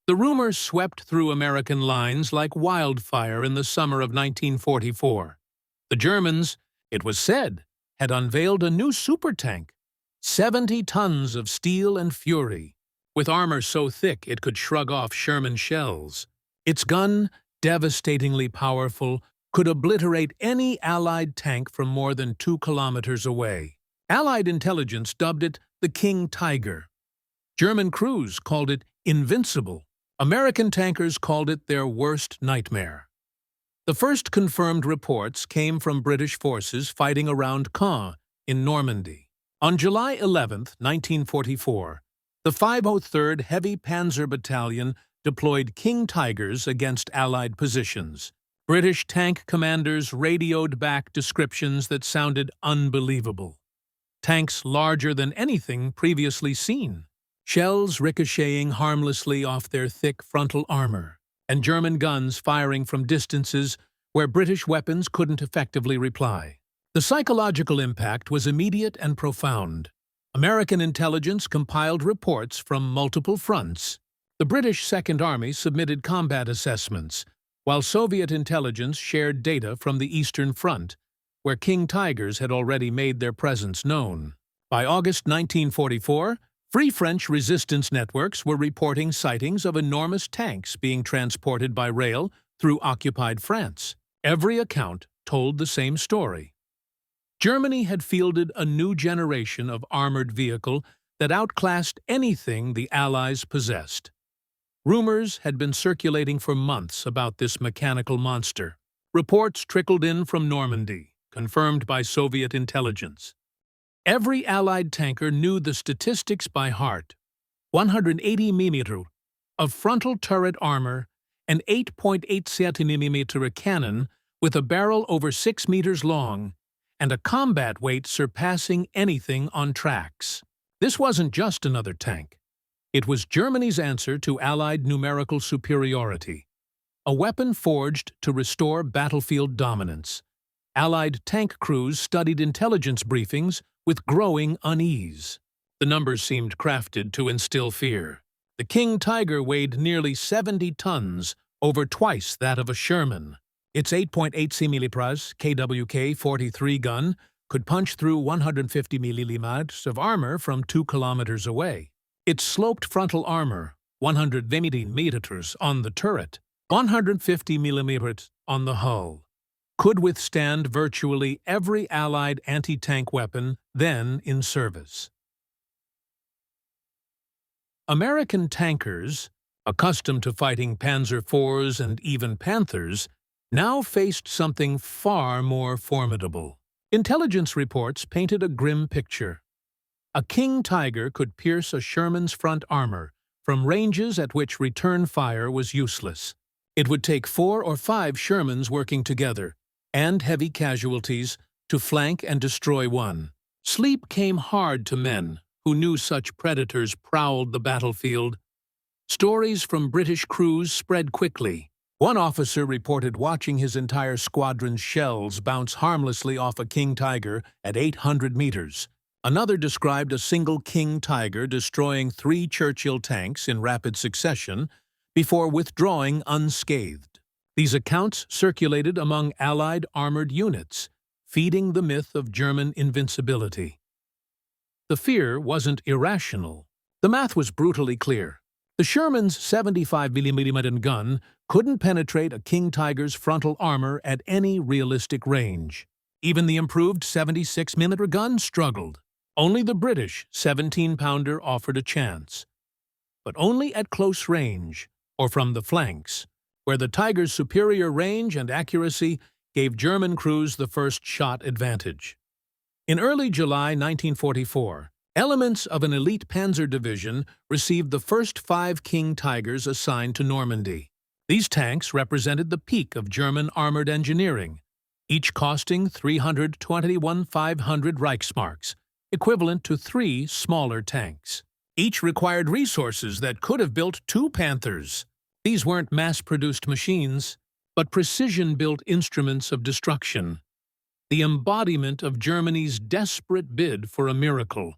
The rumor swept through American lines like wildfire in the summer of 1944. The Germans, it was said, had unveiled a new supertank, 70 tons of steel and fury, with armor so thick it could shrug off Sherman shells. Its gun, devastatingly powerful, could obliterate any Allied tank from more than 2 kilometers away. Allied intelligence dubbed it the King Tiger. German crews called it invincible. American tankers called it their worst nightmare. The first confirmed reports came from British forces fighting around Caen in Normandy. On July 11, 1944, the 503rd Heavy Panzer Battalion deployed King Tigers against Allied positions. British tank commanders radioed back descriptions that sounded unbelievable. Tanks larger than anything previously seen, shells ricocheting harmlessly off their thick frontal armor, and German guns firing from distances where British weapons couldn't effectively reply. The psychological impact was immediate and profound. American intelligence compiled reports from multiple fronts. The British Second Army submitted combat assessments, while Soviet intelligence shared data from the Eastern Front, where King Tigers had already made their presence known. By August 1944, Free French resistance networks were reporting sightings of enormous tanks being transported by rail through occupied France. Every account told the same story. Germany had fielded a new generation of armored vehicle that outclassed anything the Allies possessed. Rumors had been circulating for months about this mechanical monster. Reports trickled in from Normandy, confirmed by Soviet intelligence. Every Allied tanker knew the statistics by heart. 180 mm of frontal turret armor, an 8.8 cm cannon with a barrel over 6 meters long, and a combat weight surpassing anything on tracks. This wasn't just another tank. It was Germany's answer to Allied numerical superiority, a weapon forged to restore battlefield dominance. Allied tank crews studied intelligence briefings with growing unease. The numbers seemed crafted to instill fear. The King Tiger weighed nearly 70 tons, over twice that of a Sherman. Its 8.8 cm KWK-43 gun could punch through 150 mm of armor from 2 kilometers away. Its sloped frontal armor, 120 meters on the turret, 150 mm on the hull, could withstand virtually every Allied anti-tank weapon then in service. American tankers, accustomed to fighting Panzer IVs and even Panthers, now faced something far more formidable. Intelligence reports painted a grim picture. A King Tiger could pierce a Sherman's front armor from ranges at which return fire was useless. It would take 4 or 5 Shermans working together, and heavy casualties, to flank and destroy one. Sleep came hard to men who knew such predators prowled the battlefield. Stories from British crews spread quickly. One officer reported watching his entire squadron's shells bounce harmlessly off a King Tiger at 800 meters. Another described a single King Tiger destroying 3 Churchill tanks in rapid succession before withdrawing unscathed. These accounts circulated among Allied armored units, feeding the myth of German invincibility. The fear wasn't irrational. The math was brutally clear. The Sherman's 75 mm gun couldn't penetrate a King Tiger's frontal armor at any realistic range. Even the improved 76mm gun struggled. Only the British 17-pounder offered a chance. But only at close range, or from the flanks, where the Tiger's superior range and accuracy gave German crews the first shot advantage. In early July 1944, elements of an elite panzer division received the first 5 King Tigers assigned to Normandy. These tanks represented the peak of German armored engineering, each costing 321,500 Reichsmarks, equivalent to 3 smaller tanks. Each required resources that could have built 2 Panthers. These weren't mass-produced machines, but precision-built instruments of destruction, the embodiment of Germany's desperate bid for a miracle.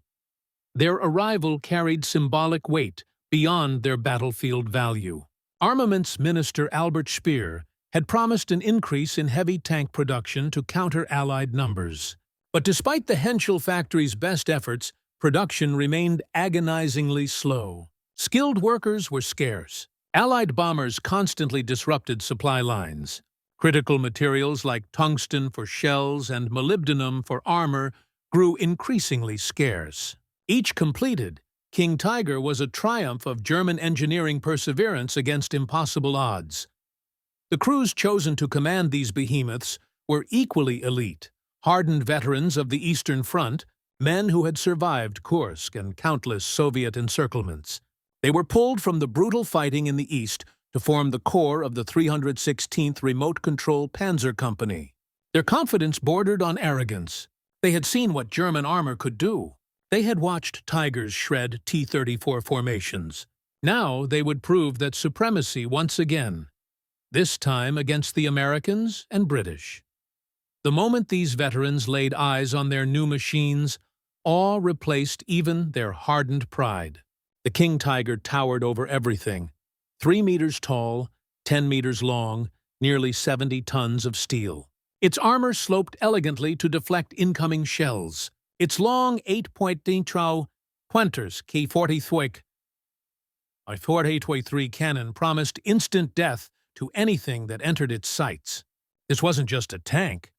Their arrival carried symbolic weight beyond their battlefield value. Armaments Minister Albert Speer had promised an increase in heavy tank production to counter Allied numbers. But despite the Henschel factory's best efforts, production remained agonizingly slow. Skilled workers were scarce. Allied bombers constantly disrupted supply lines. Critical materials like tungsten for shells and molybdenum for armor grew increasingly scarce. Each completed, King Tiger was a triumph of German engineering perseverance against impossible odds. The crews chosen to command these behemoths were equally elite, hardened veterans of the Eastern Front, men who had survived Kursk and countless Soviet encirclements. They were pulled from the brutal fighting in the East to form the core of the 316th Remote Control Panzer Company. Their confidence bordered on arrogance. They had seen what German armor could do. They had watched Tigers shred T-34 formations. Now they would prove that supremacy once again, this time against the Americans and British. The moment these veterans laid eyes on their new machines, awe replaced even their hardened pride. The King Tiger towered over everything. 3 meters tall, 10 meters long, nearly 70 tons of steel. Its armor sloped elegantly to deflect incoming shells. Its long 8.3 pointers K-43 cannon promised instant death to anything that entered its sights. This wasn't just a tank.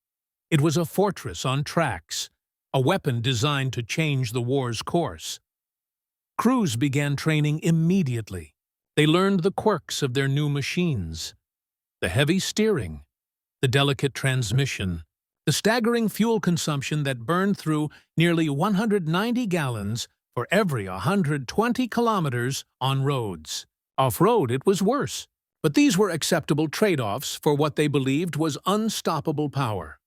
It was a fortress on tracks, a weapon designed to change the war's course. Crews began training immediately. They learned the quirks of their new machines. The heavy steering, the delicate transmission, the staggering fuel consumption that burned through nearly 190 gallons for every 120 kilometers on roads. Off-road, it was worse. But these were acceptable trade-offs for what they believed was unstoppable power.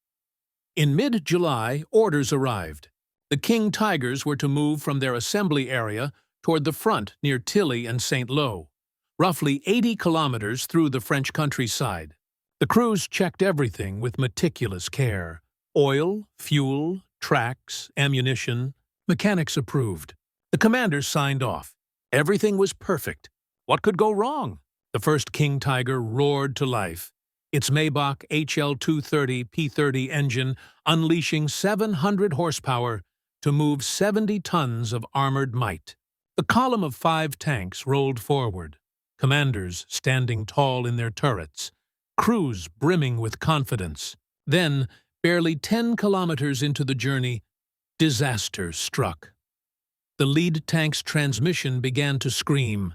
In mid-July, orders arrived. The King Tigers were to move from their assembly area toward the front near Tilly and St. Lo, roughly 80 kilometers through the French countryside. The crews checked everything with meticulous care. Oil, fuel, tracks, ammunition. Mechanics approved. The commanders signed off. Everything was perfect. What could go wrong? The first King Tiger roared to life, its Maybach HL230 P30 engine unleashing 700 horsepower to move 70 tons of armored might. The column of 5 tanks rolled forward, commanders standing tall in their turrets, crews brimming with confidence. Then, barely 10 kilometers into the journey, disaster struck. The lead tank's transmission began to scream,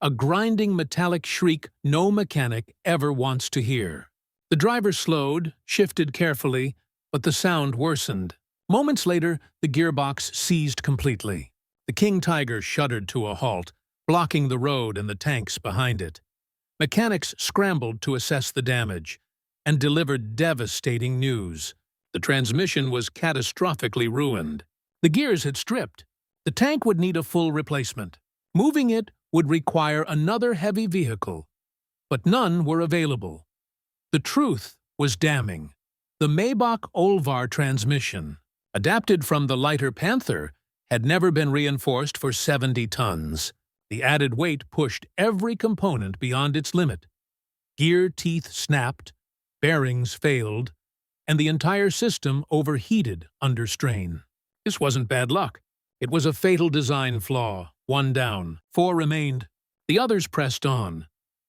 a grinding metallic shriek no mechanic ever wants to hear. The driver slowed, shifted carefully, but the sound worsened. Moments later, the gearbox seized completely. The King Tiger shuddered to a halt, blocking the road and the tanks behind it. Mechanics scrambled to assess the damage and delivered devastating news. The transmission was catastrophically ruined. The gears had stripped. The tank would need a full replacement. Moving it would require another heavy vehicle, but none were available. The truth was damning. The Maybach Olvar transmission, adapted from the lighter Panther, had never been reinforced for 70 tons. The added weight pushed every component beyond its limit. Gear teeth snapped, bearings failed, and the entire system overheated under strain. This wasn't bad luck. It was a fatal design flaw. 1 down, 4 remained. The others pressed on.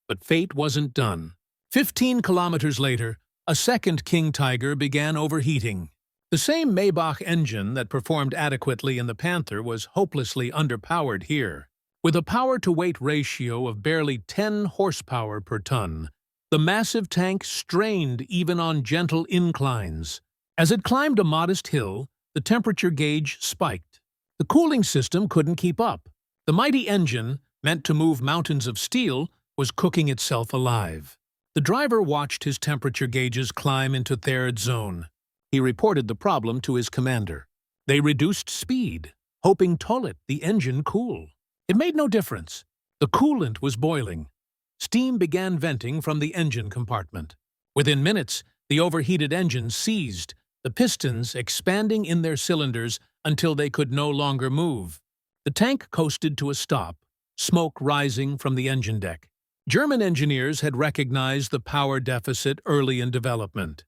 But fate wasn't done. 15 kilometers later, a second King Tiger began overheating. The same Maybach engine that performed adequately in the Panther was hopelessly underpowered here. With a power-to-weight ratio of barely 10 horsepower per ton, the massive tank strained even on gentle inclines. As it climbed a modest hill, the temperature gauge spiked. The cooling system couldn't keep up. The mighty engine, meant to move mountains of steel, was cooking itself alive. The driver watched his temperature gauges climb into third zone. He reported the problem to his commander. They reduced speed, hoping to let the engine cool. It made no difference. The coolant was boiling. Steam began venting from the engine compartment. Within minutes, the overheated engine seized, the pistons expanding in their cylinders until they could no longer move. The tank coasted to a stop, smoke rising from the engine deck. German engineers had recognized the power deficit early in development.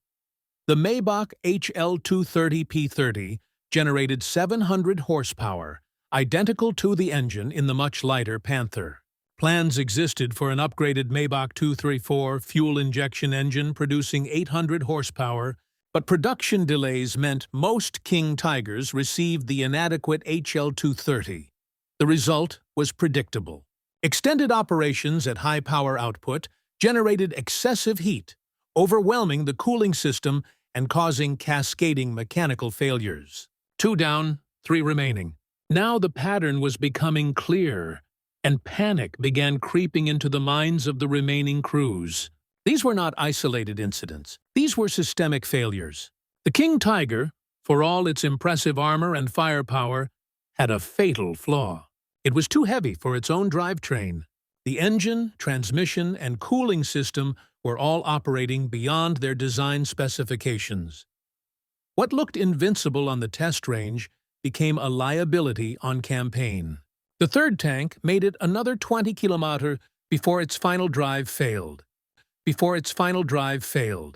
The Maybach HL230P30 generated 700 horsepower, identical to the engine in the much lighter Panther. Plans existed for an upgraded Maybach 234 fuel injection engine producing 800 horsepower, but production delays meant most King Tigers received the inadequate HL230. The result was predictable. Extended operations at high power output generated excessive heat, overwhelming the cooling system and causing cascading mechanical failures. 2 down, 3 remaining. Now the pattern was becoming clear, and panic began creeping into the minds of the remaining crews. These were not isolated incidents. These were systemic failures. The King Tiger, for all its impressive armor and firepower, had a fatal flaw. It was too heavy for its own drivetrain. The engine, transmission, and cooling system were all operating beyond their design specifications. What looked invincible on the test range became a liability on campaign. The third tank made it another 20 kilometers before its final drive failed. The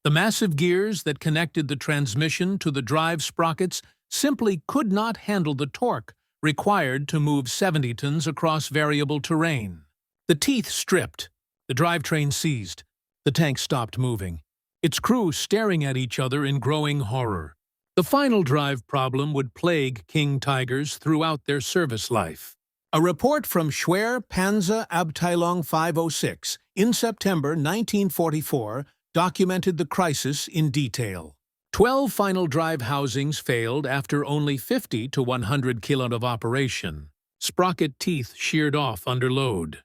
massive gears that connected the transmission to the drive sprockets simply could not handle the torque required to move 70 tons across variable terrain. The teeth stripped, the drivetrain seized, the tank stopped moving, its crew staring at each other in growing horror. The final drive problem would plague King Tigers throughout their service life. A report from Schwer Panzerabteilung 506 in September 1944 documented the crisis in detail. 12 final drive housings failed after only 50 to 100 km of operation. Sprocket teeth sheared off under load.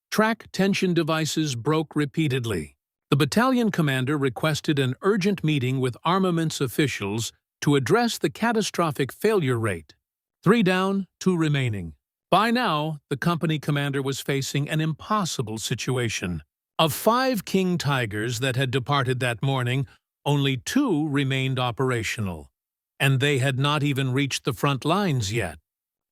Track tension devices broke repeatedly. The battalion commander requested an urgent meeting with armaments officials to address the catastrophic failure rate. 3 down, 2 remaining. By now, the company commander was facing an impossible situation. Of 5 King Tigers that had departed that morning, only 2 remained operational. And they had not even reached the front lines yet.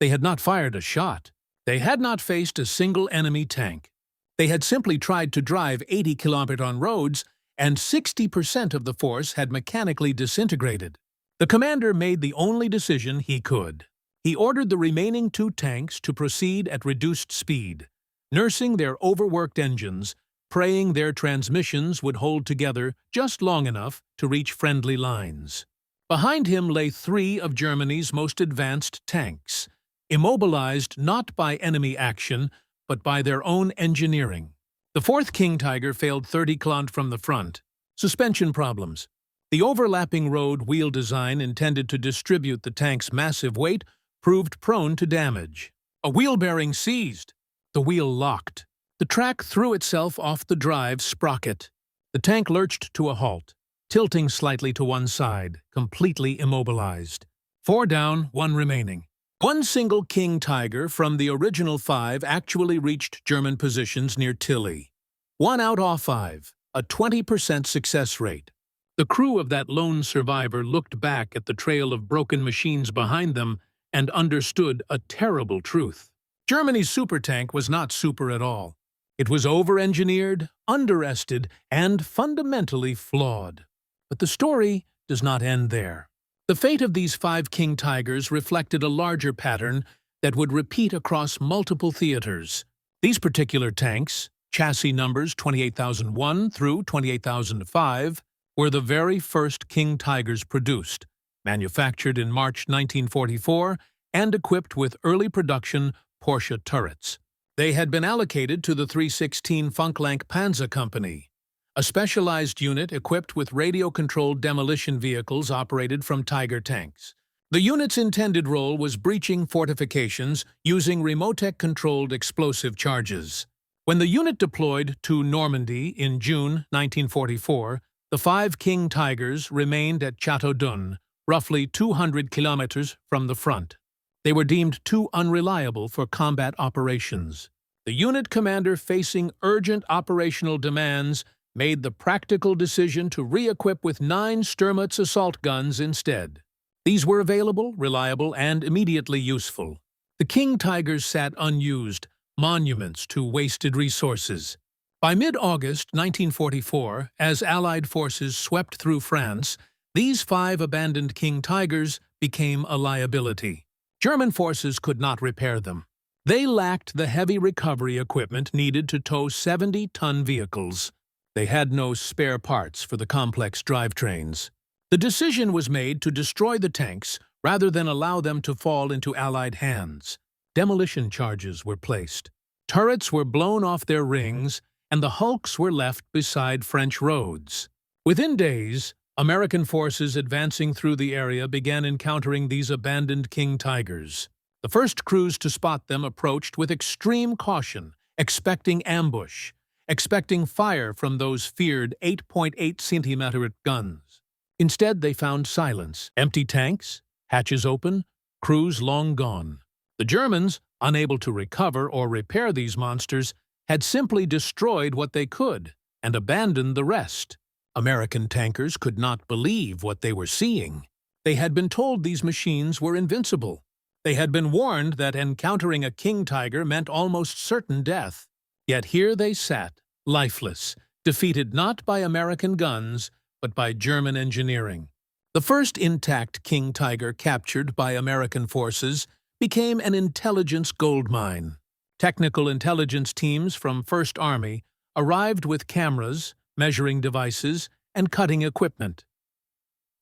They had not fired a shot. They had not faced a single enemy tank. They had simply tried to drive 80 kilometers on roads, and 60% of the force had mechanically disintegrated. The commander made the only decision he could. He ordered the remaining 2 tanks to proceed at reduced speed, nursing their overworked engines, praying their transmissions would hold together just long enough to reach friendly lines. Behind him lay 3 of Germany's most advanced tanks, immobilized not by enemy action, but by their own engineering. The 4th King Tiger failed 30 km from the front. Suspension problems. The overlapping road wheel design intended to distribute the tank's massive weight proved prone to damage. A wheel bearing seized. The wheel locked. The track threw itself off the drive sprocket. The tank lurched to a halt, tilting slightly to one side, completely immobilized. 4 down, 1 remaining. One single King Tiger from the original 5 actually reached German positions near Tilly. 1 out of 5, a 20% success rate. The crew of that lone survivor looked back at the trail of broken machines behind them and understood a terrible truth. Germany's supertank was not super at all. It was over-engineered, underested, and fundamentally flawed. But the story does not end there. The fate of these 5 King Tigers reflected a larger pattern that would repeat across multiple theaters. These particular tanks, chassis numbers 28001 through 28005, were the very first King Tigers produced, manufactured in March 1944 and equipped with early production Porsche turrets. They had been allocated to the 316 Funklank Panzer Company, a specialized unit equipped with radio-controlled demolition vehicles operated from Tiger tanks. The unit's intended role was breaching fortifications using Remotec-controlled explosive charges. When the unit deployed to Normandy in June 1944, the 5 King Tigers remained at Châteaudun, roughly 200 kilometers from the front. They were deemed too unreliable for combat operations. The unit commander, facing urgent operational demands, made the practical decision to re-equip with 9 Sturmutz assault guns instead. These were available, reliable, and immediately useful. The King Tigers sat unused, monuments to wasted resources. By mid-August 1944, as Allied forces swept through France, these 5 abandoned King Tigers became a liability. German forces could not repair them. They lacked the heavy recovery equipment needed to tow 70-ton vehicles. They had no spare parts for the complex drivetrains. The decision was made to destroy the tanks rather than allow them to fall into Allied hands. Demolition charges were placed. Turrets were blown off their rings, and the hulks were left beside French roads. Within days, American forces advancing through the area began encountering these abandoned King Tigers. The first crews to spot them approached with extreme caution, expecting ambush, expecting fire from those feared 8.8-centimeter guns. Instead, they found silence, empty tanks, hatches open, crews long gone. The Germans, unable to recover or repair these monsters, had simply destroyed what they could and abandoned the rest. American tankers could not believe what they were seeing. They had been told these machines were invincible. They had been warned that encountering a King Tiger meant almost certain death. Yet here they sat, lifeless, defeated not by American guns, but by German engineering. The first intact King Tiger captured by American forces became an intelligence goldmine. Technical intelligence teams from First Army arrived with cameras, measuring devices, and cutting equipment.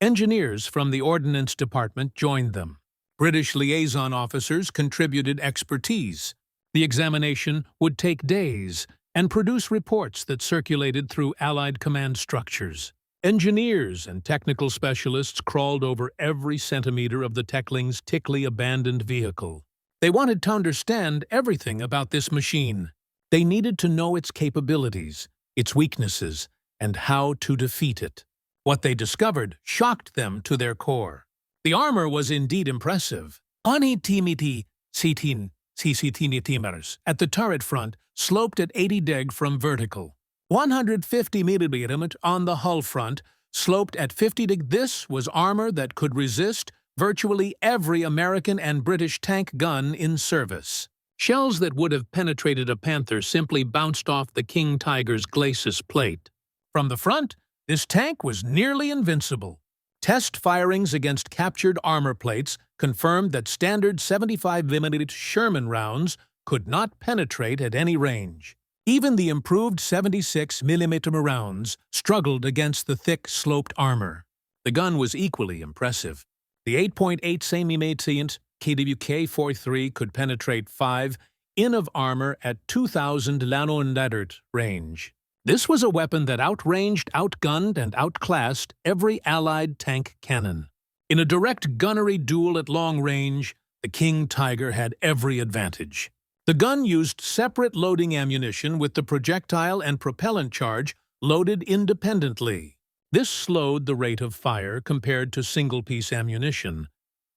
Engineers from the Ordnance Department joined them. British liaison officers contributed expertise. The examination would take days and produce reports that circulated through Allied command structures. Engineers and technical specialists crawled over every centimeter of the Techling's tickly abandoned vehicle. They wanted to understand everything about this machine. They needed to know its capabilities, its weaknesses, and how to defeat it. What they discovered shocked them to their core. The armor was indeed impressive. Onitimiti sitin CCTmeters at the turret front sloped at 80 deg from vertical. 150 mm on the hull front sloped at 50 deg. This was armor that could resist virtually every American and British tank gun in service. Shells that would have penetrated a Panther simply bounced off the King Tiger's glacis plate. From the front, this tank was nearly invincible. Test firings against captured armor plates confirmed that standard 75mm Sherman rounds could not penetrate at any range. Even the improved 76mm rounds struggled against the thick, sloped armor. The gun was equally impressive. The 8.8-cm KWK-43 could penetrate 5 in of armor at 2,000 Lanonladert range. This was a weapon that outranged, outgunned, and outclassed every Allied tank cannon. In a direct gunnery duel at long range, the King Tiger had every advantage. The gun used separate loading ammunition with the projectile and propellant charge loaded independently. This slowed the rate of fire compared to single-piece ammunition,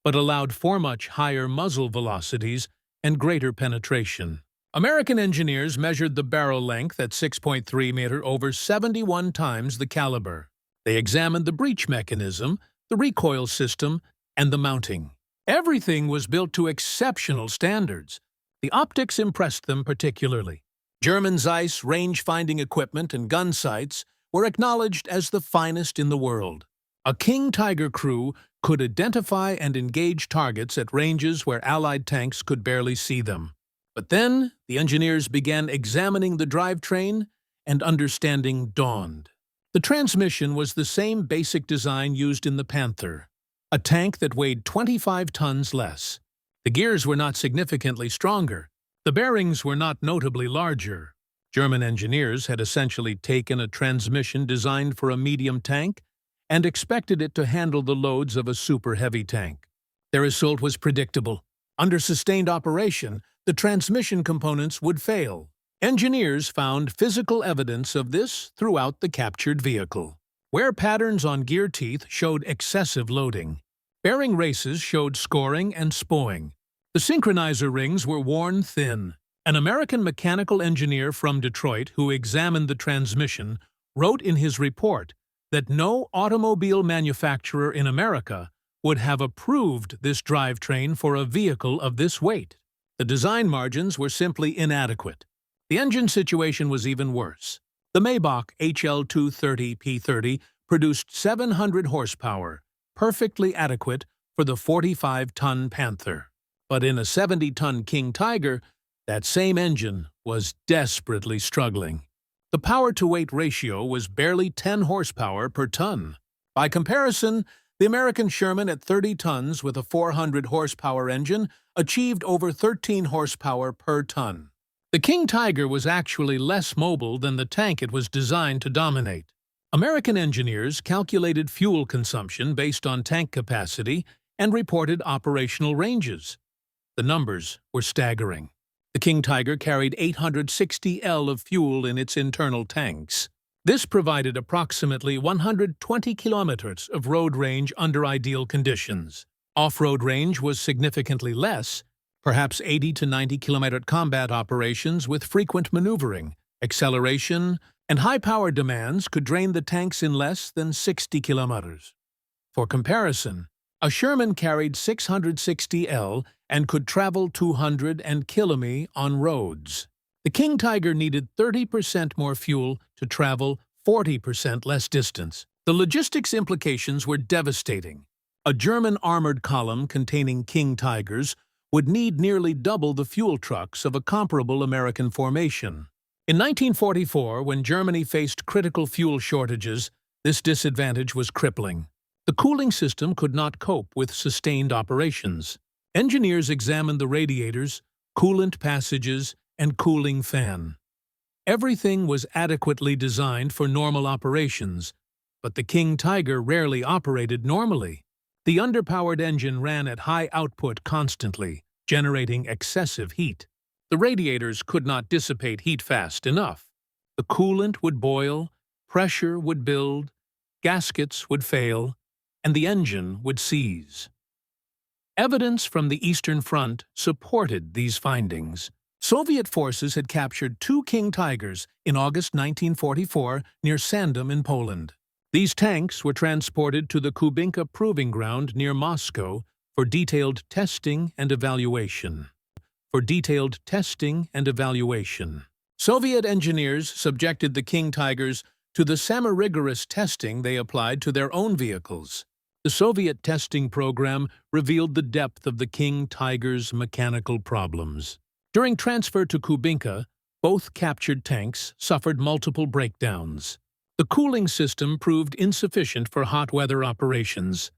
but allowed for much higher muzzle velocities and greater penetration. American engineers measured the barrel length at 6.3 meter over 71 times the caliber. They examined the breech mechanism, the recoil system, and the mounting. Everything was built to exceptional standards. The optics impressed them particularly. German Zeiss range-finding equipment and gun sights were acknowledged as the finest in the world. A King Tiger crew could identify and engage targets at ranges where Allied tanks could barely see them. But then, the engineers began examining the drivetrain, and understanding dawned. The transmission was the same basic design used in the Panther, a tank that weighed 25 tons less. The gears were not significantly stronger. The bearings were not notably larger. German engineers had essentially taken a transmission designed for a medium tank and expected it to handle the loads of a super-heavy tank. Their result was predictable. Under sustained operation, the transmission components would fail. Engineers found physical evidence of this throughout the captured vehicle. Wear patterns on gear teeth showed excessive loading. Bearing races showed scoring and spooing. The synchronizer rings were worn thin. An American mechanical engineer from Detroit who examined the transmission wrote in his report that no automobile manufacturer in America would have approved this drivetrain for a vehicle of this weight. The design margins were simply inadequate. The engine situation was even worse. The Maybach HL230P30 produced 700 horsepower, perfectly adequate for the 45-ton Panther. But in a 70-ton King Tiger, that same engine was desperately struggling. The power-to-weight ratio was barely 10 horsepower per ton. By comparison, the American Sherman at 30 tons with a 400 horsepower engine achieved over 13 horsepower per ton. The King Tiger was actually less mobile than the tank it was designed to dominate. American engineers calculated fuel consumption based on tank capacity and reported operational ranges. The numbers were staggering. The King Tiger carried 860 L of fuel in its internal tanks. This provided approximately 120 kilometers of road range under ideal conditions. Off-road range was significantly less, perhaps 80 to 90 kilometer combat operations with frequent maneuvering, acceleration, and high power demands could drain the tanks in less than 60 kilometers. For comparison, a Sherman carried 660 L and could travel 200 km on roads. The King Tiger needed 30% more fuel to travel 40% less distance. The logistics implications were devastating. A German armored column containing King Tigers would need nearly double the fuel trucks of a comparable American formation. In 1944, when Germany faced critical fuel shortages, this disadvantage was crippling. The cooling system could not cope with sustained operations. Engineers examined the radiators, coolant passages, and cooling fan. Everything was adequately designed for normal operations, but the King Tiger rarely operated normally. The underpowered engine ran at high output constantly, generating excessive heat. The radiators could not dissipate heat fast enough. The coolant would boil, pressure would build, gaskets would fail, and the engine would seize. Evidence from the Eastern Front supported these findings. Soviet forces had captured 2 King Tigers in August 1944 near Sandom in Poland. These tanks were transported to the Kubinka Proving Ground near Moscow for detailed testing and evaluation. Soviet engineers subjected the King Tigers to the semi-rigorous testing they applied to their own vehicles. The Soviet testing program revealed the depth of the King Tiger's mechanical problems. During transfer to Kubinka, both captured tanks suffered multiple breakdowns. The cooling system proved insufficient for hot weather operations.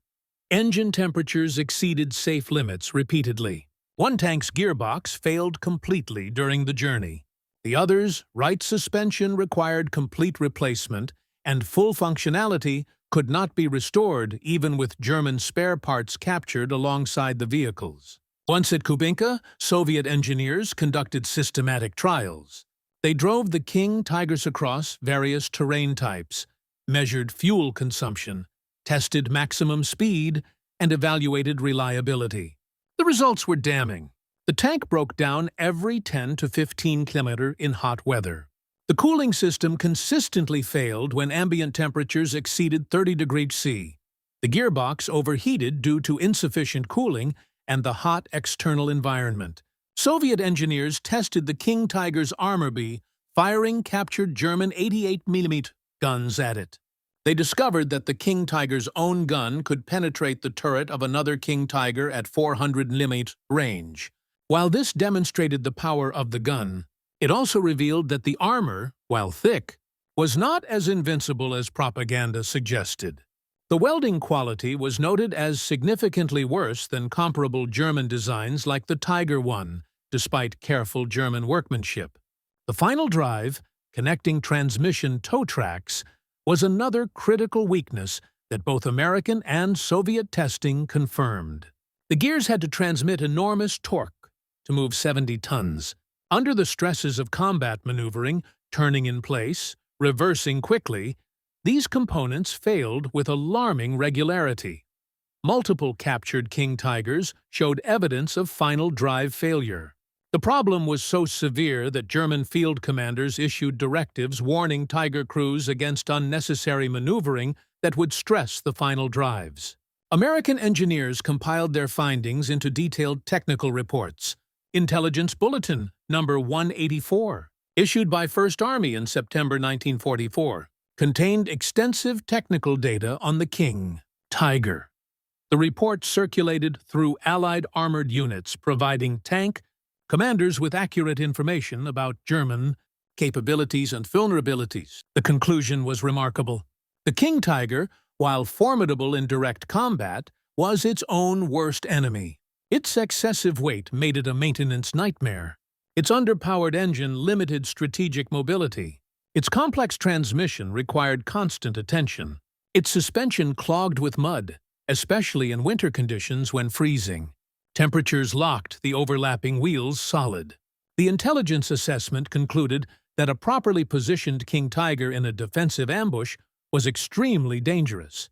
Engine temperatures exceeded safe limits repeatedly. One tank's gearbox failed completely during the journey. The other's right suspension required complete replacement, and full functionality could not be restored even with German spare parts captured alongside the vehicles. Once at Kubinka, Soviet engineers conducted systematic trials. They drove the King Tigers across various terrain types, measured fuel consumption, tested maximum speed, and evaluated reliability. The results were damning. The tank broke down every 10 to 15 km in hot weather. The cooling system consistently failed when ambient temperatures exceeded 30 degrees C. The gearbox overheated due to insufficient cooling and the hot external environment. Soviet engineers tested the King Tiger's armor by firing captured German 88mm guns at it. They discovered that the King Tiger's own gun could penetrate the turret of another King Tiger at 400 mm range. While this demonstrated the power of the gun, it also revealed that the armor, while thick, was not as invincible as propaganda suggested. The welding quality was noted as significantly worse than comparable German designs like the Tiger I, despite careful German workmanship. The final drive, connecting transmission toe tracks, was another critical weakness that both American and Soviet testing confirmed. The gears had to transmit enormous torque to move 70 tons. Under the stresses of combat maneuvering, turning in place, reversing quickly, these components failed with alarming regularity. Multiple captured King Tigers showed evidence of final drive failure. The problem was so severe that German field commanders issued directives warning Tiger crews against unnecessary maneuvering that would stress the final drives. American engineers compiled their findings into detailed technical reports. Intelligence Bulletin Number 184, issued by First Army in September 1944, contained extensive technical data on the King Tiger. The report circulated through Allied armored units, providing tank commanders with accurate information about German capabilities and vulnerabilities. The conclusion was remarkable. The King Tiger, while formidable in direct combat, was its own worst enemy. Its excessive weight made it a maintenance nightmare. Its underpowered engine limited strategic mobility. Its complex transmission required constant attention. Its suspension clogged with mud, especially in winter conditions when freezing. Temperatures locked the overlapping wheels solid. The intelligence assessment concluded that a properly positioned King Tiger in a defensive ambush was extremely dangerous.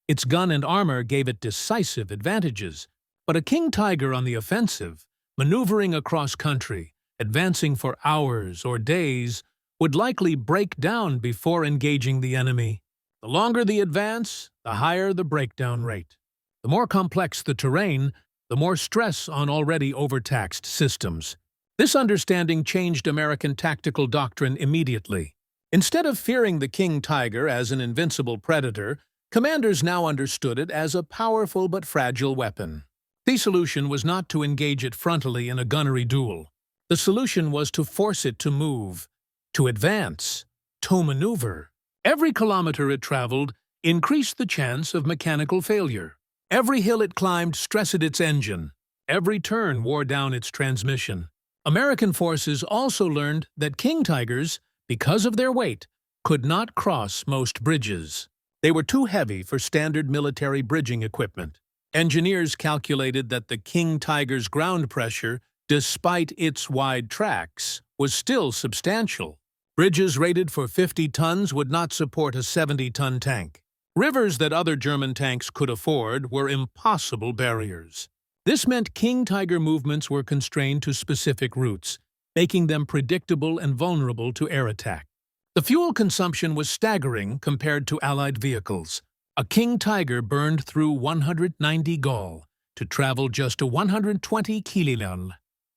Its gun and armor gave it decisive advantages, but a King Tiger on the offensive, maneuvering across country, advancing for hours or days, would likely break down before engaging the enemy. The longer the advance, the higher the breakdown rate. The more complex the terrain, the more stress on already overtaxed systems. This understanding changed American tactical doctrine immediately. Instead of fearing the King Tiger as an invincible predator, commanders now understood it as a powerful but fragile weapon. The solution was not to engage it frontally in a gunnery duel. The solution was to force it to move, to advance, to maneuver. Every kilometer it traveled increased the chance of mechanical failure. Every hill it climbed stressed its engine. Every turn wore down its transmission. American forces also learned that King Tigers, because of their weight, could not cross most bridges. They were too heavy for standard military bridging equipment. Engineers calculated that the King Tiger's ground pressure, despite its wide tracks, was still substantial. Bridges rated for 50 tons would not support a 70-ton tank. Rivers that other German tanks could afford were impossible barriers. This meant King Tiger movements were constrained to specific routes, making them predictable and vulnerable to air attack. The fuel consumption was staggering compared to Allied vehicles. A King Tiger burned through 190 gall to travel just 120 km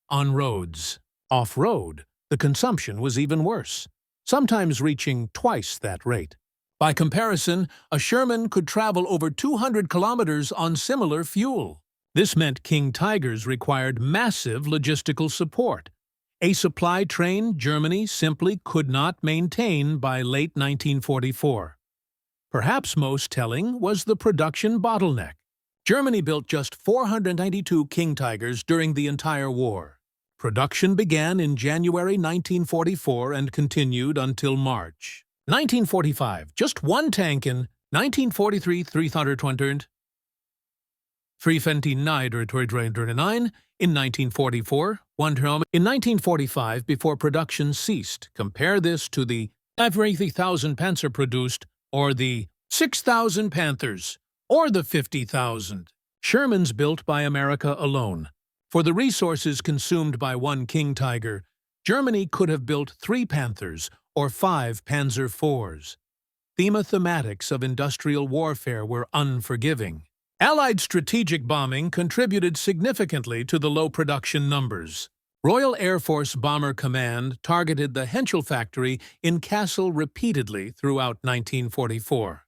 on roads. Off-road, the consumption was even worse, sometimes reaching twice that rate. By comparison, a Sherman could travel over 200 kilometers on similar fuel. This meant King Tigers required massive logistical support, a supply train Germany simply could not maintain by late 1944. Perhaps most telling was the production bottleneck. Germany built just 492 King Tigers during the entire war. Production began in January 1944 and continued until March 1945. Just one tank in 1943, 320. 329 in 1944, one term in 1945 before production ceased. Compare this to the every 3,000 Panzer produced, or the 6,000 Panthers, or the 50,000 Shermans built by America alone. For the resources consumed by one King Tiger, Germany could have built 3 Panthers or 5 Panzer IVs. The mathematics of industrial warfare were unforgiving. Allied strategic bombing contributed significantly to the low production numbers. Royal Air Force Bomber Command targeted the Henschel factory in Kassel repeatedly throughout 1944.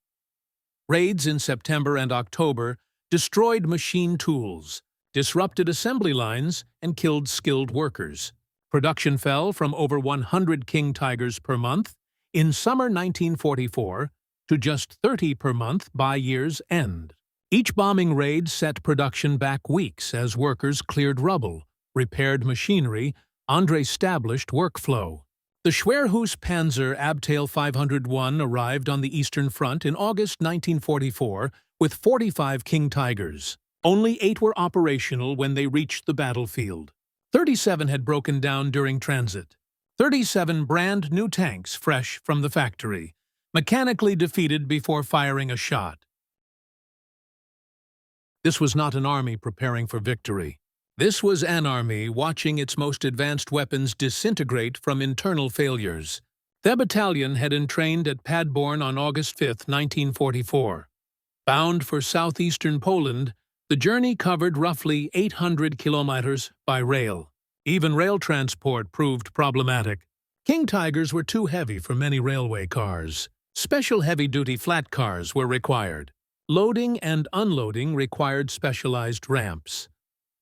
Raids in September and October destroyed machine tools, disrupted assembly lines, and killed skilled workers. Production fell from over 100 King Tigers per month in summer 1944 to just 30 per month by year's end. Each bombing raid set production back weeks as workers cleared rubble, repaired machinery, and established workflow. The Schwerhus Panzer Abteil 501 arrived on the Eastern Front in August 1944 with 45 King Tigers. Only 8 were operational when they reached the battlefield. 37 had broken down during transit. 37 brand new tanks fresh from the factory, mechanically defeated before firing a shot. This was not an army preparing for victory. This was an army watching its most advanced weapons disintegrate from internal failures. The battalion had entrained at Padborn on August 5, 1944. Bound for southeastern Poland, the journey covered roughly 800 kilometers by rail. Even rail transport proved problematic. King Tigers were too heavy for many railway cars. Special heavy-duty flat cars were required. Loading and unloading required specialized ramps.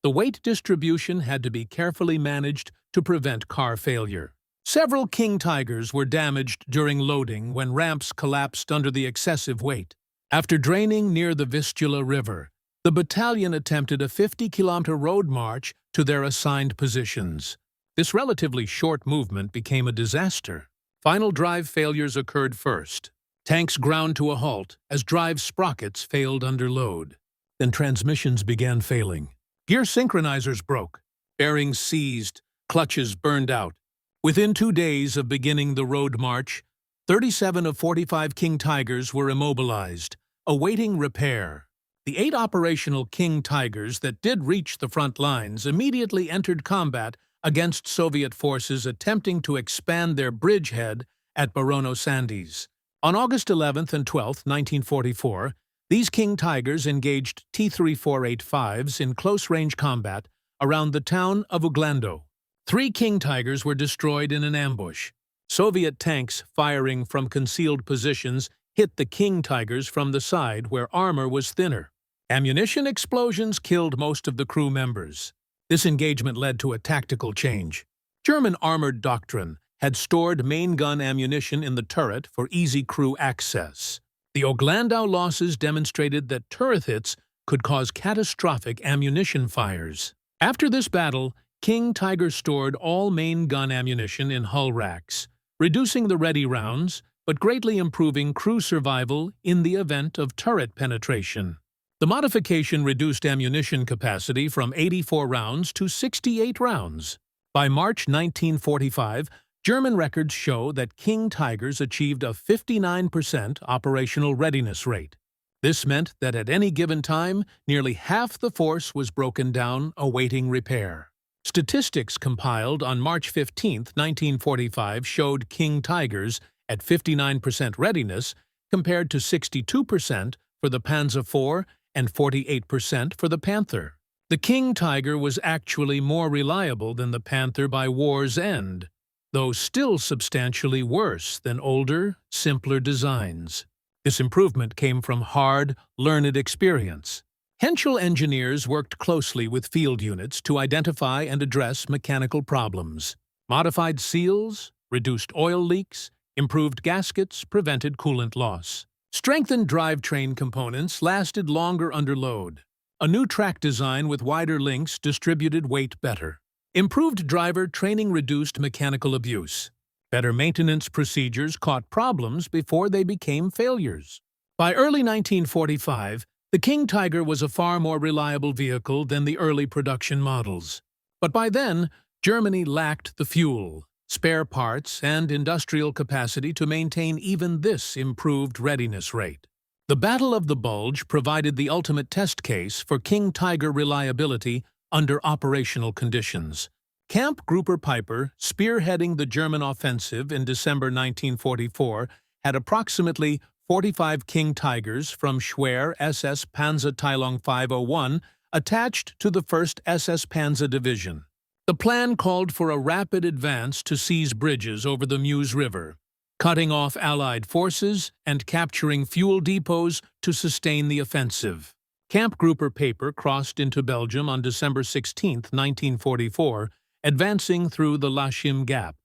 The weight distribution had to be carefully managed to prevent car failure. Several King Tigers were damaged during loading when ramps collapsed under the excessive weight. After draining near the Vistula River, the battalion attempted a 50-kilometer road march to their assigned positions. This relatively short movement became a disaster. Final drive failures occurred first. Tanks ground to a halt as drive sprockets failed under load. Then transmissions began failing. Gear synchronizers broke. Bearings seized. Clutches burned out. Within 2 days of beginning the road march, 37 of 45 King Tigers were immobilized, awaiting repair. The 8 operational King Tigers that did reach the front lines immediately entered combat against Soviet forces attempting to expand their bridgehead at Borono Sandys. On August 11th and 12th, 1944, these King Tigers engaged T-3485s in close-range combat around the town of Uglando. 3 King Tigers were destroyed in an ambush. Soviet tanks firing from concealed positions hit the King Tigers from the side where armor was thinner. Ammunition explosions killed most of the crew members. This engagement led to a tactical change. German armored doctrine had stored main gun ammunition in the turret for easy crew access. The Oglandau losses demonstrated that turret hits could cause catastrophic ammunition fires. After this battle, King Tiger stored all main gun ammunition in hull racks, reducing the ready rounds, but greatly improving crew survival in the event of turret penetration. The modification reduced ammunition capacity from 84 rounds to 68 rounds. By March 1945, German records show that King Tigers achieved a 59% operational readiness rate. This meant that at any given time, nearly half the force was broken down awaiting repair. Statistics compiled on March 15, 1945 showed King Tigers at 59% readiness compared to 62% for the Panzer IV and 48% for the Panther. The King Tiger was actually more reliable than the Panther by war's end, though still substantially worse than older, simpler designs. This improvement came from hard, learned experience. Henschel engineers worked closely with field units to identify and address mechanical problems. Modified seals, reduced oil leaks, improved gaskets, prevented coolant loss. Strengthened drivetrain components lasted longer under load. A new track design with wider links distributed weight better. Improved driver training reduced mechanical abuse. Better maintenance procedures caught problems before they became failures. By early 1945, the King Tiger was a far more reliable vehicle than the early production models. But by then, Germany lacked the fuel, spare parts, and industrial capacity to maintain even this improved readiness rate. The Battle of the Bulge provided the ultimate test case for King Tiger reliability under operational conditions. Camp Grouper Piper, spearheading the German offensive in December 1944, had approximately 45 King Tigers from Schwer SS Panzerteilung 501 attached to the 1st SS Panzer Division. The plan called for a rapid advance to seize bridges over the Meuse River, cutting off Allied forces and capturing fuel depots to sustain the offensive. Camp Grouper Paper crossed into Belgium on December 16, 1944, advancing through the Lachim Gap.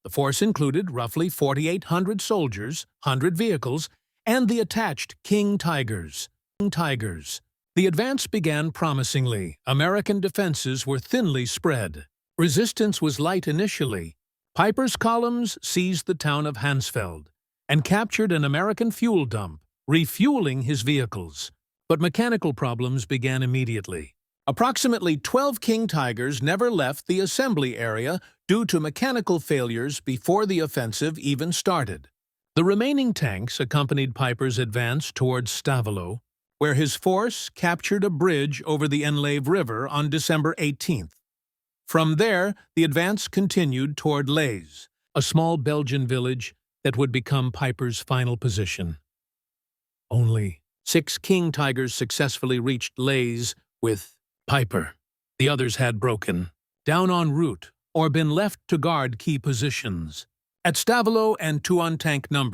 The force included roughly 4,800 soldiers, 100 vehicles, and the attached King Tigers. The advance began promisingly. American defenses were thinly spread. Resistance was light initially. Piper's columns seized the town of Hansfeld and captured an American fuel dump, refueling his vehicles. But mechanical problems began immediately. Approximately 12 King Tigers never left the assembly area due to mechanical failures before the offensive even started. The remaining tanks accompanied Piper's advance towards Stavelot, where his force captured a bridge over the Enlève River on December 18th. From there, the advance continued toward Lez, a small Belgian village that would become Piper's final position. Only 6 King Tigers successfully reached Lez with Piper. The others had broken. down en route, or been left to guard key positions. At Stavelot and Tuon Tank No.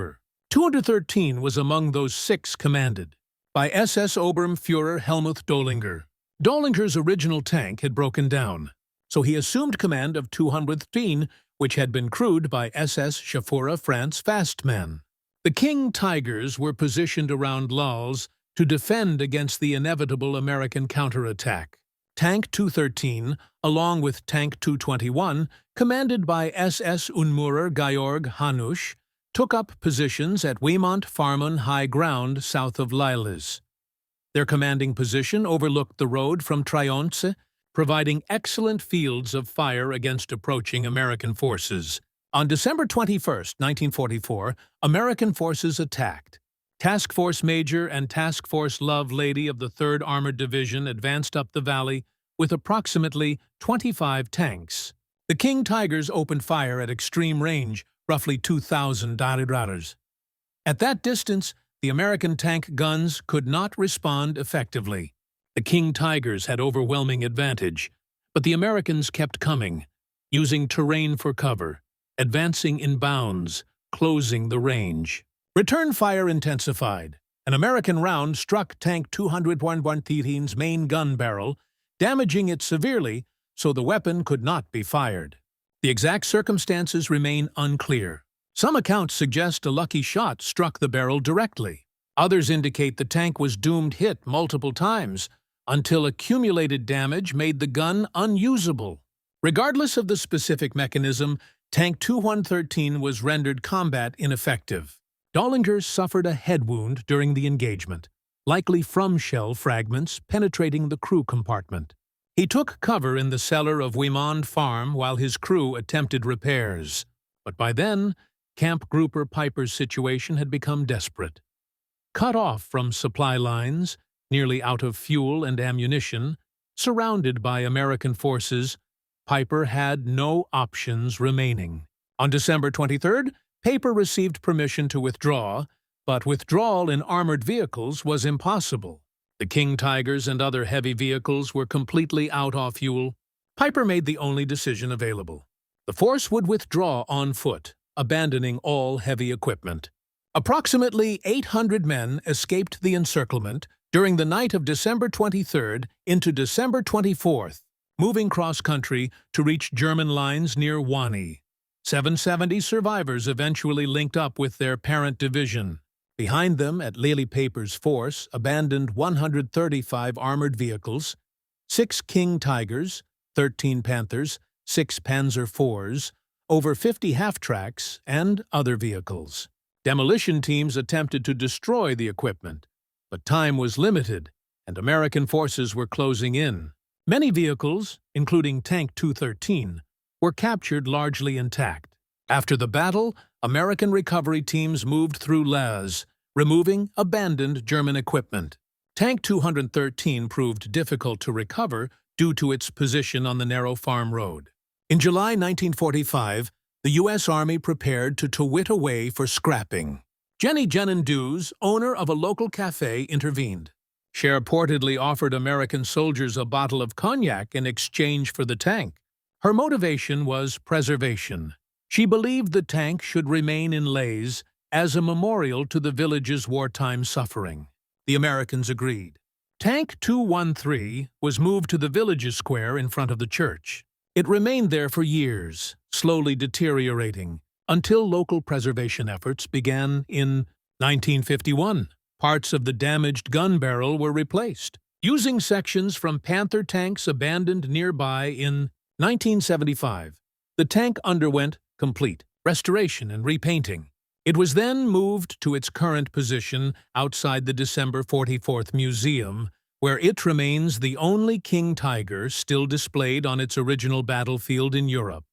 213 was among those 6 commanded by SS Obermführer Helmuth Dollinger. Dollinger's original tank had broken down, so he assumed command of 213, which had been crewed by SS Chauffour France Fastman. The King Tigers were positioned around Lals to defend against the inevitable American counterattack. Tank 213, along with Tank 221, commanded by SS Unmurer Georg Hanusch, took up positions at Weimont Farmon High Ground south of Lilles. Their commanding position overlooked the road from Tryonce, providing excellent fields of fire against approaching American forces. On December 21, 1944, American forces attacked. Task Force Major and Task Force Love Lady of the 3rd Armored Division advanced up the valley with approximately 25 tanks. The King Tigers opened fire at extreme range, roughly 2,000 radars. At that distance, the American tank guns could not respond effectively. The King Tigers had overwhelming advantage, but the Americans kept coming, using terrain for cover, advancing in bounds, closing the range. Return fire intensified. An American round struck Tank 213's main gun barrel, damaging it severely so the weapon could not be fired. The exact circumstances remain unclear. Some accounts suggest a lucky shot struck the barrel directly. Others indicate the tank was doomed hit multiple times until accumulated damage made the gun unusable. Regardless of the specific mechanism, Tank 213 was rendered combat ineffective. Dollinger suffered a head wound during the engagement, likely from shell fragments penetrating the crew compartment. He took cover in the cellar of Weimond Farm while his crew attempted repairs. But by then, Camp Grouper Piper's situation had become desperate. Cut off from supply lines, nearly out of fuel and ammunition, surrounded by American forces, Piper had no options remaining. On December 23rd, Piper received permission to withdraw, but withdrawal in armored vehicles was impossible. The King Tigers and other heavy vehicles were completely out of fuel. Piper made the only decision available. The force would withdraw on foot, abandoning all heavy equipment. Approximately 800 men escaped the encirclement during the night of December 23rd into December 24th, moving cross-country to reach German lines near Wani. 770 survivors eventually linked up with their parent division. Behind them, at Lely Paper's force, abandoned 135 armored vehicles, 6 King Tigers, 13 Panthers, 6 Panzer IVs, over 50 half-tracks, and other vehicles. Demolition teams attempted to destroy the equipment, but time was limited, and American forces were closing in. Many vehicles, including Tank 213, were captured largely intact. After the battle, American recovery teams moved through Laz, removing abandoned German equipment. Tank 213 proved difficult to recover due to its position on the narrow farm road. In July 1945, the U.S. Army prepared to tow it away for scrapping. Jenny Genendews, owner of a local cafe, intervened. She reportedly offered American soldiers a bottle of cognac in exchange for the tank. Her motivation was preservation. She believed the tank should remain in Lais as a memorial to the village's wartime suffering. The Americans agreed. Tank 213 was moved to the village's square in front of the church. It remained there for years, slowly deteriorating, until local preservation efforts began in 1951. Parts of the damaged gun barrel were replaced, using sections from Panther tanks abandoned nearby in 1975. The tank underwent complete restoration and repainting. It was then moved to its current position outside the December 44th Museum, where it remains the only King Tiger still displayed on its original battlefield in Europe.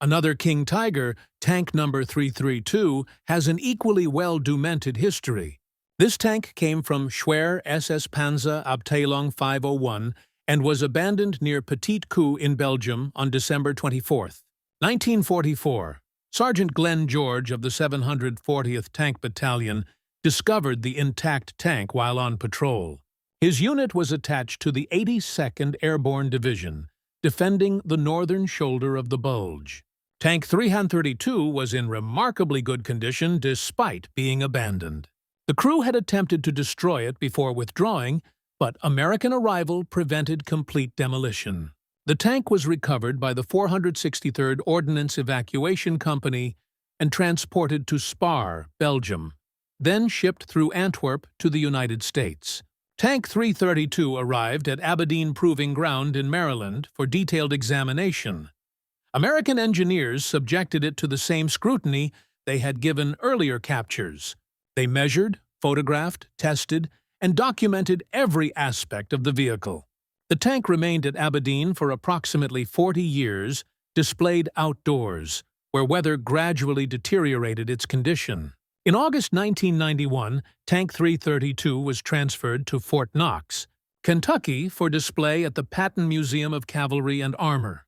Another King Tiger, Tank No. 332, has an equally well-documented history. This tank came from Schwer SS Panzer Abteilung 501 and was abandoned near Petit Coup in Belgium on December 24, 1944. Sergeant Glenn George of the 740th Tank Battalion discovered the intact tank while on patrol. His unit was attached to the 82nd Airborne Division, defending the northern shoulder of the bulge. Tank 332 was in remarkably good condition despite being abandoned. The crew had attempted to destroy it before withdrawing, but American arrival prevented complete demolition. The tank was recovered by the 463rd Ordnance Evacuation Company and transported to Spar, Belgium, then shipped through Antwerp to the United States. Tank 332 arrived at Aberdeen Proving Ground in Maryland for detailed examination. American engineers subjected it to the same scrutiny they had given earlier captures. They measured, photographed, tested, and documented every aspect of the vehicle. The tank remained at Aberdeen for approximately 40 years, displayed outdoors, where weather gradually deteriorated its condition. In August 1991, Tank 332 was transferred to Fort Knox, Kentucky, for display at the Patton Museum of Cavalry and Armor.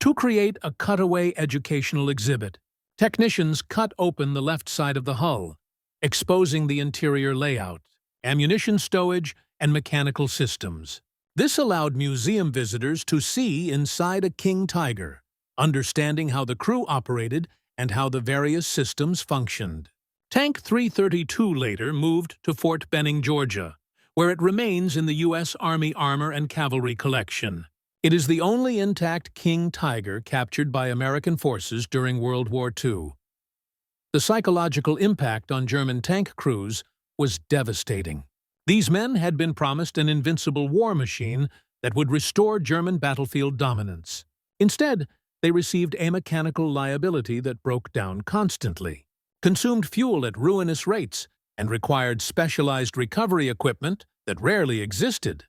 To create a cutaway educational exhibit, technicians cut open the left side of the hull, exposing the interior layout, ammunition stowage, and mechanical systems. This allowed museum visitors to see inside a King Tiger, understanding how the crew operated and how the various systems functioned. Tank 332 later moved to Fort Benning, Georgia, where it remains in the U.S. Army Armor and Cavalry Collection. It is the only intact King Tiger captured by American forces during World War II. The psychological impact on German tank crews was devastating. These men had been promised an invincible war machine that would restore German battlefield dominance. Instead, they received a mechanical liability that broke down constantly, consumed fuel at ruinous rates, and required specialized recovery equipment that rarely existed.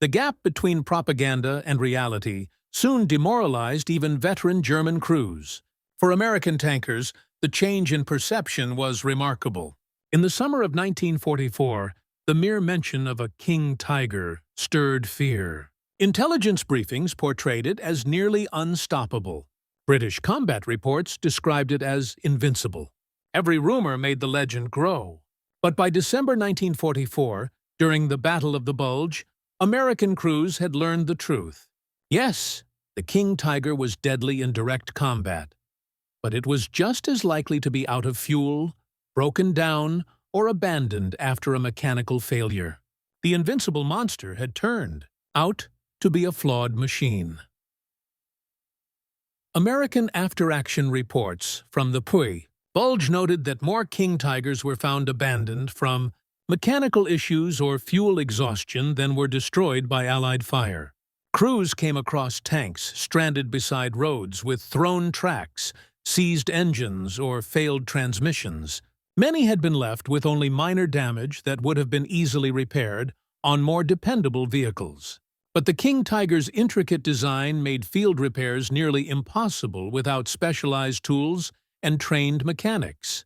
The gap between propaganda and reality soon demoralized even veteran German crews. For American tankers, the change in perception was remarkable. In the summer of 1944, the mere mention of a King Tiger stirred fear. Intelligence briefings portrayed it as nearly unstoppable. British combat reports described it as invincible. Every rumor made the legend grow. But by December 1944, during the Battle of the Bulge, American crews had learned the truth. Yes, the King Tiger was deadly in direct combat, but it was just as likely to be out of fuel, broken down, or abandoned after a mechanical failure. The invincible monster had turned out to be a flawed machine. American after-action reports from the Bulge noted that more King Tigers were found abandoned from mechanical issues or fuel exhaustion than were destroyed by Allied fire. Crews came across tanks stranded beside roads with thrown tracks, seized engines, or failed transmissions. Many had been left with only minor damage that would have been easily repaired on more dependable vehicles. But the King Tiger's intricate design made field repairs nearly impossible without specialized tools and trained mechanics.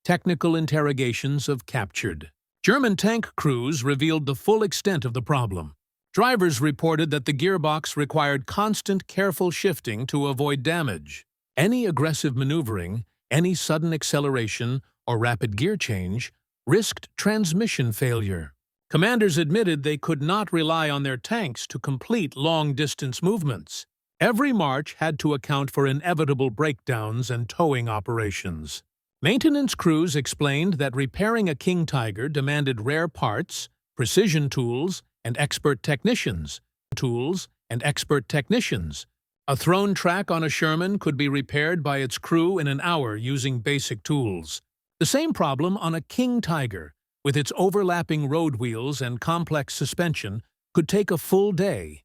Technical interrogations of captured German tank crews revealed the full extent of the problem. Drivers reported that the gearbox required constant, careful shifting to avoid damage. Any aggressive maneuvering, any sudden acceleration, or rapid gear change risked transmission failure. Commanders admitted they could not rely on their tanks to complete long-distance movements. Every march had to account for inevitable breakdowns and towing operations. Maintenance crews explained that repairing a King Tiger demanded rare parts, precision tools, and expert technicians. A thrown track on a Sherman could be repaired by its crew in an hour using basic tools. The same problem on a King Tiger, with its overlapping road wheels and complex suspension, could take a full day,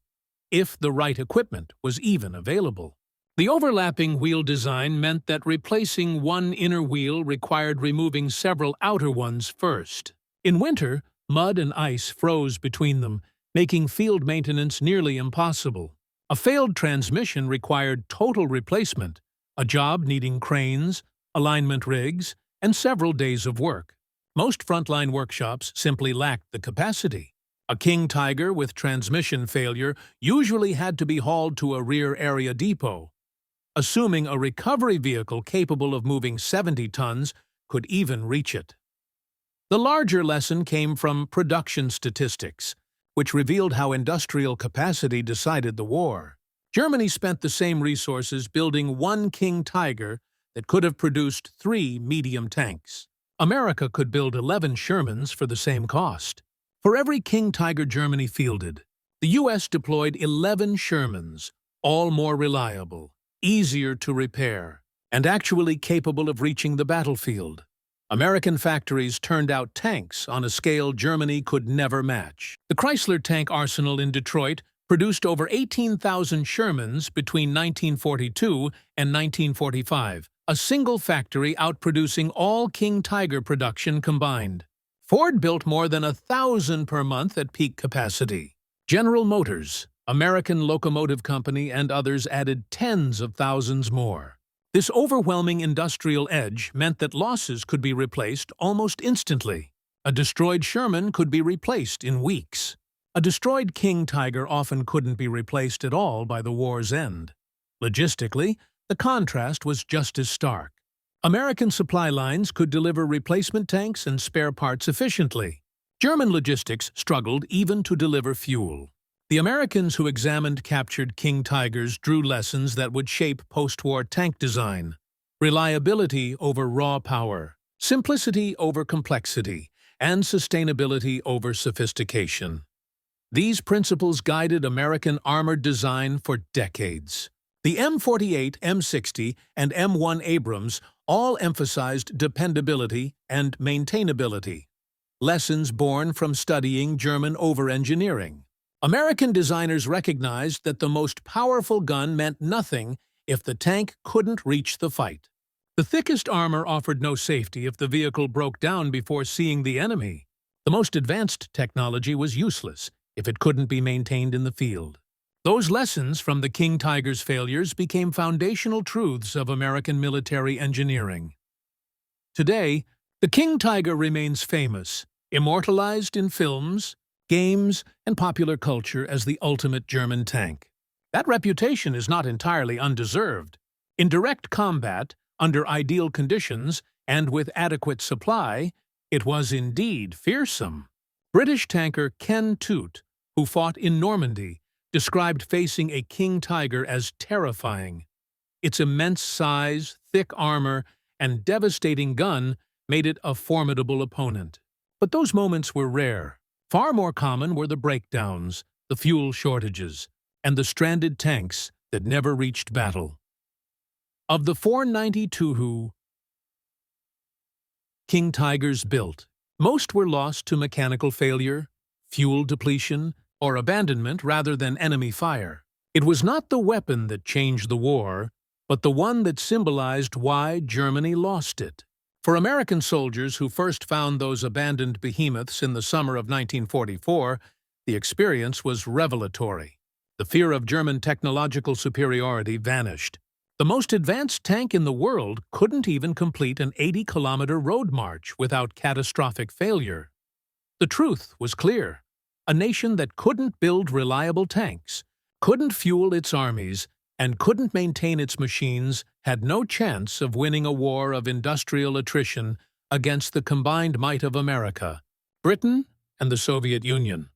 if the right equipment was even available. The overlapping wheel design meant that replacing one inner wheel required removing several outer ones first. In winter, mud and ice froze between them, making field maintenance nearly impossible. A failed transmission required total replacement, a job needing cranes, alignment rigs, and several days of work. Most frontline workshops simply lacked the capacity. A King Tiger with transmission failure usually had to be hauled to a rear area depot, assuming a recovery vehicle capable of moving 70 tons could even reach it. The larger lesson came from production statistics, which revealed how industrial capacity decided the war. Germany spent the same resources building one King Tiger that could have produced 3 medium tanks. America could build 11 Shermans for the same cost. For every King Tiger Germany fielded, the U.S. deployed 11 Shermans, all more reliable, easier to repair, and actually capable of reaching the battlefield. American factories turned out tanks on a scale Germany could never match. The Chrysler tank arsenal in Detroit produced over 18,000 Shermans between 1942 and 1945, a single factory outproducing all King Tiger production combined. Ford built more than 1,000 per month at peak capacity. General Motors, American Locomotive Company, and others added tens of thousands more. This overwhelming industrial edge meant that losses could be replaced almost instantly. A destroyed Sherman could be replaced in weeks. A destroyed King Tiger often couldn't be replaced at all by the war's end. Logistically, the contrast was just as stark. American supply lines could deliver replacement tanks and spare parts efficiently. German logistics struggled even to deliver fuel. The Americans who examined captured King Tigers drew lessons that would shape post-war tank design. Reliability over raw power, simplicity over complexity, and sustainability over sophistication. These principles guided American armored design for decades. The M48, M60, and M1 Abrams all emphasized dependability and maintainability, lessons born from studying German overengineering. American designers recognized that the most powerful gun meant nothing if the tank couldn't reach the fight. The thickest armor offered no safety if the vehicle broke down before seeing the enemy. The most advanced technology was useless if it couldn't be maintained in the field. Those lessons from the King Tiger's failures became foundational truths of American military engineering. Today, the King Tiger remains famous, immortalized in films, games, and popular culture as the ultimate German tank. That reputation is not entirely undeserved. In direct combat, under ideal conditions, and with adequate supply, it was indeed fearsome. British tanker Ken Toote, who fought in Normandy, described facing a King Tiger as terrifying. Its immense size, thick armor, and devastating gun made it a formidable opponent. But those moments were rare. Far more common were the breakdowns, the fuel shortages, and the stranded tanks that never reached battle. Of the 492 King Tigers built, most were lost to mechanical failure, fuel depletion, or abandonment rather than enemy fire. It was not the weapon that changed the war, but the one that symbolized why Germany lost it. For American soldiers who first found those abandoned behemoths in the summer of 1944, the experience was revelatory. The fear of German technological superiority vanished. The most advanced tank in the world couldn't even complete an 80-kilometer road march without catastrophic failure. The truth was clear. A nation that couldn't build reliable tanks, couldn't fuel its armies, and couldn't maintain its machines had no chance of winning a war of industrial attrition against the combined might of America, Britain, and the Soviet Union.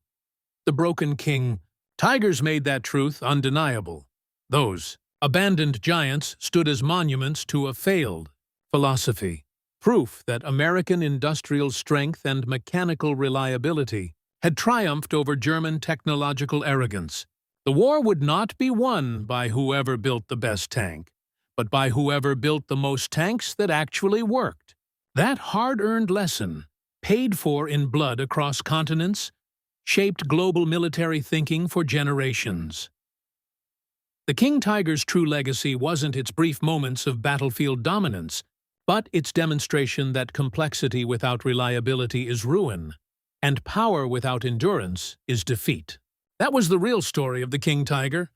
The broken King Tigers made that truth undeniable. Those abandoned giants stood as monuments to a failed philosophy, proof that American industrial strength and mechanical reliability had triumphed over German technological arrogance. The war would not be won by whoever built the best tank, but by whoever built the most tanks that actually worked. That hard-earned lesson, paid for in blood across continents, shaped global military thinking for generations. The King Tiger's true legacy wasn't its brief moments of battlefield dominance, but its demonstration that complexity without reliability is ruin, and power without endurance is defeat. That was the real story of the King Tiger.